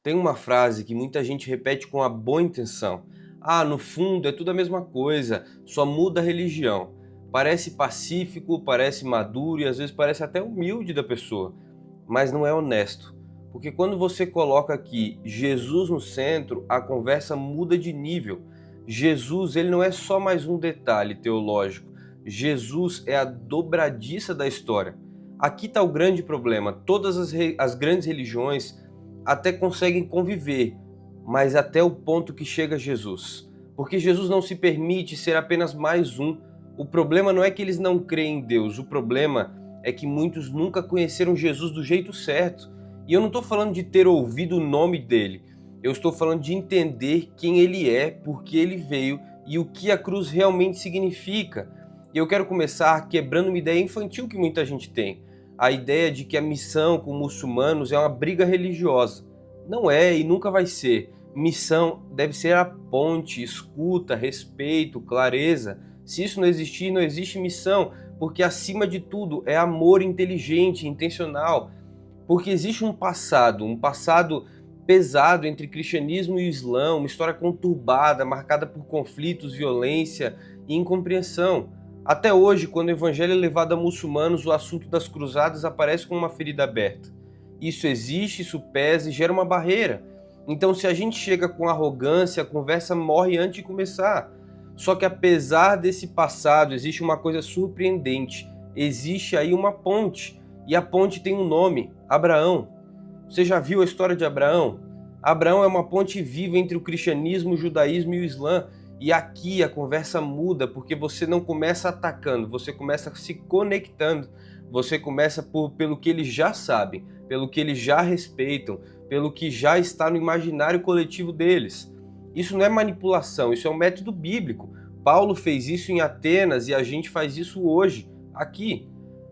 Tem uma frase que muita gente repete com a boa intenção. Ah, no fundo é tudo a mesma coisa, só muda a religião. Parece pacífico, parece maduro e às vezes parece até humilde da pessoa, mas não é honesto. Porque quando você coloca aqui Jesus no centro, a conversa muda de nível. Jesus, ele não é só mais um detalhe teológico. Jesus é a dobradiça da história. Aqui está o grande problema. Todas as grandes religiões até conseguem conviver, mas até o ponto que chega Jesus. Porque Jesus não se permite ser apenas mais um. O problema não é que eles não creem em Deus, o problema é que muitos nunca conheceram Jesus do jeito certo. E eu não estou falando de ter ouvido o nome dele, eu estou falando de entender quem ele é, por que ele veio e o que a cruz realmente significa. E eu quero começar quebrando uma ideia infantil que muita gente tem. A ideia de que a missão com muçulmanos é uma briga religiosa. Não é e nunca vai ser. Missão deve ser a ponte, escuta, respeito, clareza. Se isso não existir, não existe missão, porque acima de tudo é amor inteligente, intencional. Porque existe um passado pesado entre cristianismo e o Islã, uma história conturbada, marcada por conflitos, violência e incompreensão. Até hoje, quando o evangelho é levado a muçulmanos, o assunto das cruzadas aparece como uma ferida aberta. Isso existe, isso pesa e gera uma barreira. Então, se a gente chega com arrogância, a conversa morre antes de começar. Só que apesar desse passado, existe uma coisa surpreendente. Existe aí uma ponte. E a ponte tem um nome: Abraão. Você já viu a história de Abraão? Abraão é uma ponte viva entre o cristianismo, o judaísmo e o islã. E aqui a conversa muda, porque você não começa atacando, você começa se conectando. Você começa pelo que eles já sabem, pelo que eles já respeitam, pelo que já está no imaginário coletivo deles. Isso não é manipulação, isso é um método bíblico. Paulo fez isso em Atenas e a gente faz isso hoje, aqui.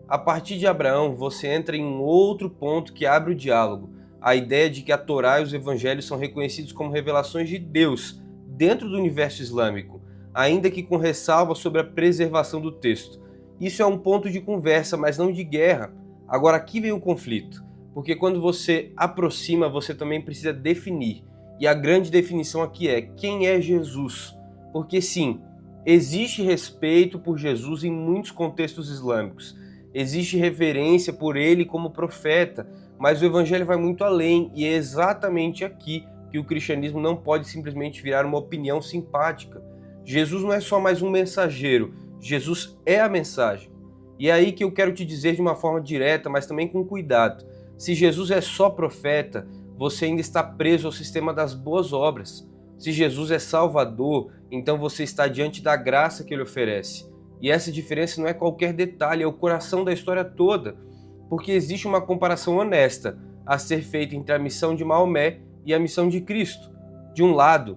A partir de Abraão, você entra em um outro ponto que abre o diálogo. A ideia de que a Torá e os evangelhos são reconhecidos como revelações de Deus dentro do universo islâmico, ainda que com ressalva sobre a preservação do texto. Isso é um ponto de conversa, mas não de guerra. Agora aqui vem o conflito, porque quando você aproxima, você também precisa definir. E a grande definição aqui é: quem é Jesus? Porque sim, existe respeito por Jesus em muitos contextos islâmicos. Existe reverência por ele como profeta, mas o evangelho vai muito além, e é exatamente aqui que o cristianismo não pode simplesmente virar uma opinião simpática. Jesus não é só mais um mensageiro, Jesus é a mensagem. E é aí que eu quero te dizer de uma forma direta, mas também com cuidado. Se Jesus é só profeta, você ainda está preso ao sistema das boas obras. Se Jesus é Salvador, então você está diante da graça que ele oferece. E essa diferença não é qualquer detalhe, é o coração da história toda. Porque existe uma comparação honesta a ser feita entre a missão de Maomé e a missão de Cristo. De um lado,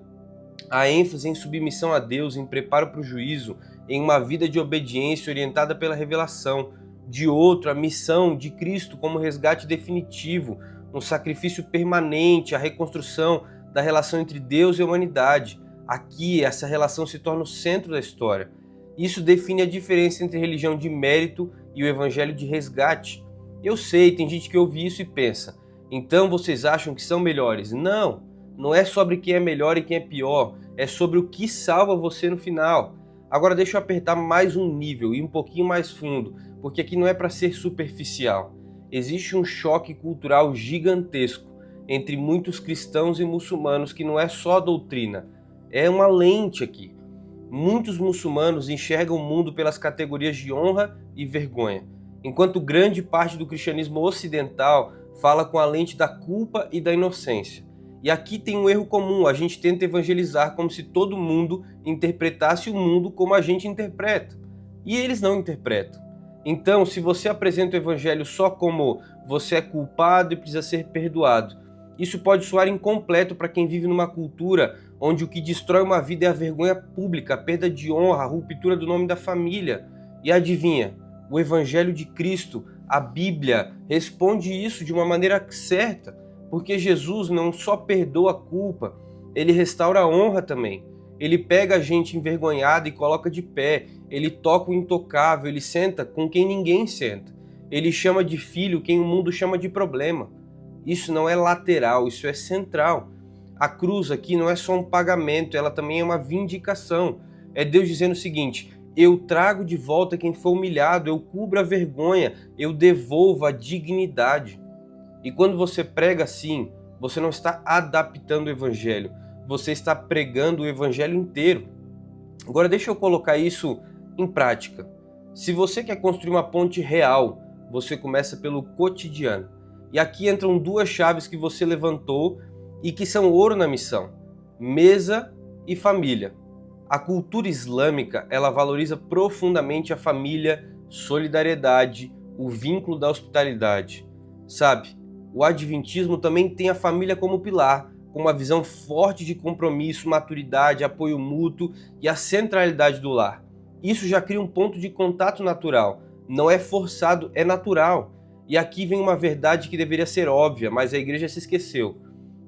a ênfase em submissão a Deus, em preparo para o juízo, em uma vida de obediência orientada pela revelação. De outro, a missão de Cristo como resgate definitivo, um sacrifício permanente, a reconstrução da relação entre Deus e a humanidade. Aqui, essa relação se torna o centro da história. Isso define a diferença entre religião de mérito e o evangelho de resgate. Eu sei, tem gente que ouve isso e pensa: então vocês acham que são melhores? Não, não é sobre quem é melhor e quem é pior, é sobre o que salva você no final. Agora deixa eu apertar mais um nível e um pouquinho mais fundo, porque aqui não é para ser superficial. Existe um choque cultural gigantesco entre muitos cristãos e muçulmanos que não é só doutrina, é uma lente aqui. Muitos muçulmanos enxergam o mundo pelas categorias de honra e vergonha, enquanto grande parte do cristianismo ocidental fala com a lente da culpa e da inocência. E aqui tem um erro comum: a gente tenta evangelizar como se todo mundo interpretasse o mundo como a gente interpreta. E eles não interpretam. Então, se você apresenta o evangelho só como você é culpado e precisa ser perdoado, isso pode soar incompleto para quem vive numa cultura onde o que destrói uma vida é a vergonha pública, a perda de honra, a ruptura do nome da família. E adivinha? O Evangelho de Cristo, a Bíblia, responde isso de uma maneira certa, porque Jesus não só perdoa a culpa, ele restaura a honra também. Ele pega a gente envergonhada e coloca de pé, ele toca o intocável, ele senta com quem ninguém senta. Ele chama de filho quem o mundo chama de problema. Isso não é lateral, isso é central. A cruz aqui não é só um pagamento, ela também é uma vindicação. É Deus dizendo o seguinte: eu trago de volta quem foi humilhado, eu cubro a vergonha, eu devolvo a dignidade. E quando você prega assim, você não está adaptando o evangelho, você está pregando o evangelho inteiro. Agora deixa eu colocar isso em prática. Se você quer construir uma ponte real, você começa pelo cotidiano. E aqui entram duas chaves que você levantou e que são ouro na missão: mesa e família. A cultura islâmica, ela valoriza profundamente a família, solidariedade, o vínculo da hospitalidade. Sabe, o adventismo também tem a família como pilar, com uma visão forte de compromisso, maturidade, apoio mútuo e a centralidade do lar. Isso já cria um ponto de contato natural. Não é forçado, é natural. E aqui vem uma verdade que deveria ser óbvia, mas a igreja se esqueceu.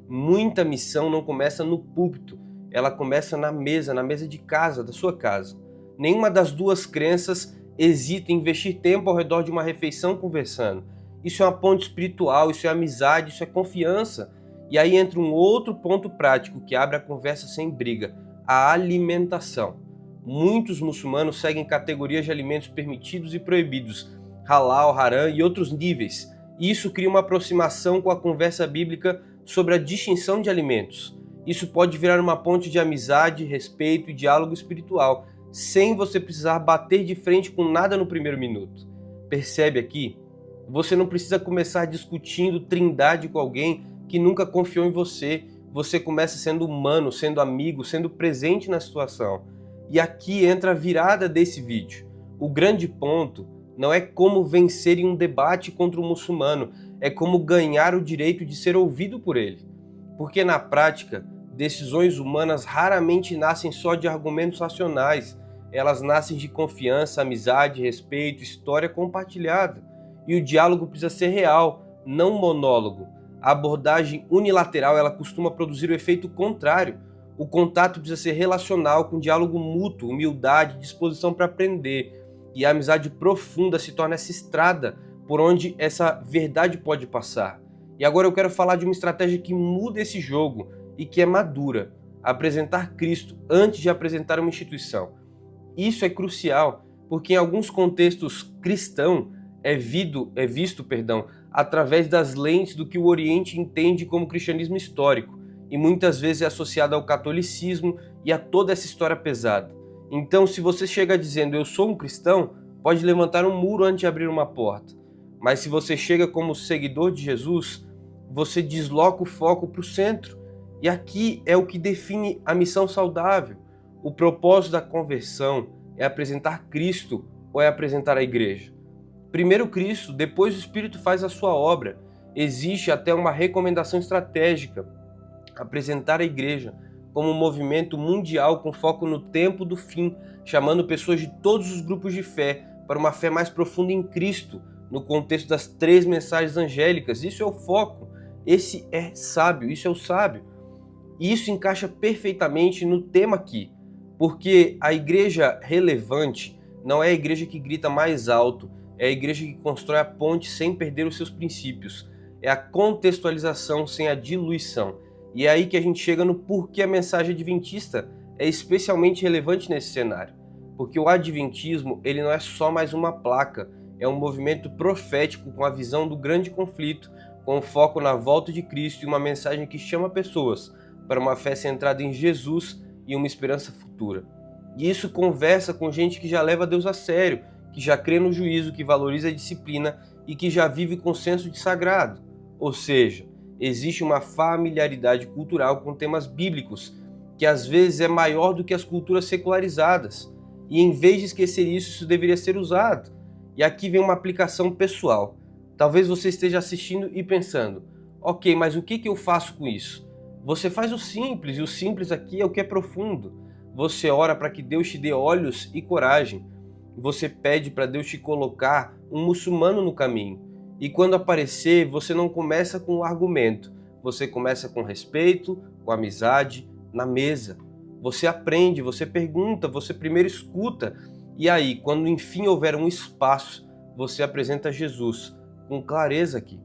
Muita missão não começa no púlpito, ela começa na mesa de casa, da sua casa. Nenhuma das duas crenças hesita em investir tempo ao redor de uma refeição conversando. Isso é uma ponte espiritual, isso é amizade, isso é confiança. E aí entra um outro ponto prático que abre a conversa sem briga: a alimentação. Muitos muçulmanos seguem categorias de alimentos permitidos e proibidos, halal, haram e outros níveis. E isso cria uma aproximação com a conversa bíblica sobre a distinção de alimentos. Isso pode virar uma ponte de amizade, respeito e diálogo espiritual, sem você precisar bater de frente com nada no primeiro minuto. Percebe aqui? Você não precisa começar discutindo trindade com alguém que nunca confiou em você. Você começa sendo humano, sendo amigo, sendo presente na situação. E aqui entra a virada desse vídeo. O grande ponto não é como vencer em um debate contra o muçulmano, é como ganhar o direito de ser ouvido por ele. Porque na prática, decisões humanas raramente nascem só de argumentos racionais. Elas nascem de confiança, amizade, respeito, história compartilhada. E o diálogo precisa ser real, não monólogo. A abordagem unilateral, ela costuma produzir o efeito contrário. O contato precisa ser relacional, com diálogo mútuo, humildade, disposição para aprender. E a amizade profunda se torna essa estrada por onde essa verdade pode passar. E agora eu quero falar de uma estratégia que muda esse jogo e que é madura: apresentar Cristo antes de apresentar uma instituição. Isso é crucial, porque em alguns contextos cristãos é visto, através das lentes do que o Oriente entende como cristianismo histórico, e muitas vezes é associado ao catolicismo e a toda essa história pesada. Então, se você chega dizendo eu sou um cristão, pode levantar um muro antes de abrir uma porta. Mas se você chega como seguidor de Jesus, você desloca o foco para o centro. E aqui é o que define a missão saudável. O propósito da conversão é apresentar Cristo ou é apresentar a igreja? Primeiro Cristo, depois o Espírito faz a sua obra. Existe até uma recomendação estratégica: apresentar a igreja como um movimento mundial com foco no tempo do fim, chamando pessoas de todos os grupos de fé para uma fé mais profunda em Cristo, no contexto das 3 mensagens angélicas. Isso é o foco, esse é sábio, isso é o sábio. E isso encaixa perfeitamente no tema aqui, porque a igreja relevante não é a igreja que grita mais alto, é a igreja que constrói a ponte sem perder os seus princípios. É a contextualização sem a diluição. E é aí que a gente chega no porquê a mensagem adventista é especialmente relevante nesse cenário. Porque o adventismo, ele não é só mais uma placa, é um movimento profético com a visão do grande conflito, com foco na volta de Cristo e uma mensagem que chama pessoas para uma fé centrada em Jesus e uma esperança futura. E isso conversa com gente que já leva Deus a sério, que já crê no juízo, que valoriza a disciplina e que já vive com senso de sagrado. Ou seja, existe uma familiaridade cultural com temas bíblicos, que às vezes é maior do que as culturas secularizadas. E em vez de esquecer isso, isso deveria ser usado. E aqui vem uma aplicação pessoal. Talvez você esteja assistindo e pensando: ok, mas o que eu faço com isso? Você faz o simples, e o simples aqui é o que é profundo. Você ora para que Deus te dê olhos e coragem. Você pede para Deus te colocar um muçulmano no caminho. E quando aparecer, você não começa com um argumento. Você começa com respeito, com amizade, na mesa. Você aprende, você pergunta, você primeiro escuta. E aí, quando enfim houver um espaço, você apresenta Jesus com clareza aqui.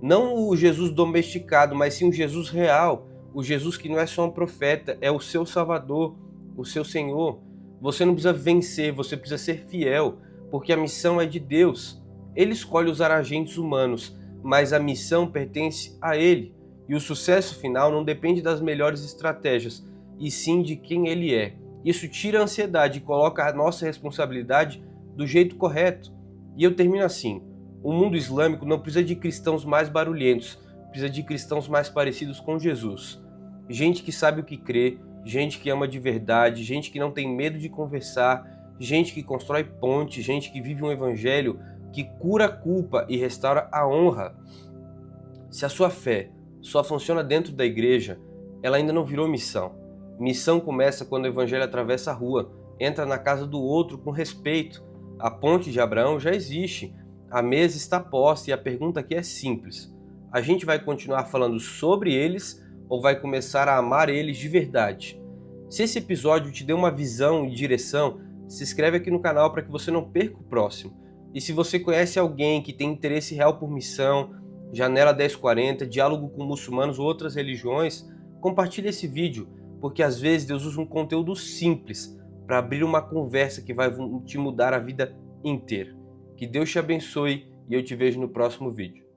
Não o Jesus domesticado, mas sim o Jesus real, o Jesus que não é só um profeta, é o seu Salvador, o seu Senhor. Você não precisa vencer, você precisa ser fiel, porque a missão é de Deus. Ele escolhe usar agentes humanos, mas a missão pertence a Ele. E o sucesso final não depende das melhores estratégias, e sim de quem Ele é. Isso tira a ansiedade e coloca a nossa responsabilidade do jeito correto. E eu termino assim: o mundo islâmico não precisa de cristãos mais barulhentos, precisa de cristãos mais parecidos com Jesus. Gente que sabe o que crê, gente que ama de verdade, gente que não tem medo de conversar, gente que constrói pontes, gente que vive um evangelho que cura a culpa e restaura a honra. Se a sua fé só funciona dentro da igreja, ela ainda não virou missão. Missão começa quando o evangelho atravessa a rua, entra na casa do outro com respeito. A ponte de Abraão já existe, a mesa está posta e a pergunta aqui é simples: a gente vai continuar falando sobre eles ou vai começar a amar eles de verdade? Se esse episódio te deu uma visão e direção, se inscreve aqui no canal para que você não perca o próximo. E se você conhece alguém que tem interesse real por missão, Janela 1040, diálogo com muçulmanos ou outras religiões, compartilhe esse vídeo, porque às vezes Deus usa um conteúdo simples para abrir uma conversa que vai te mudar a vida inteira. Que Deus te abençoe e eu te vejo no próximo vídeo.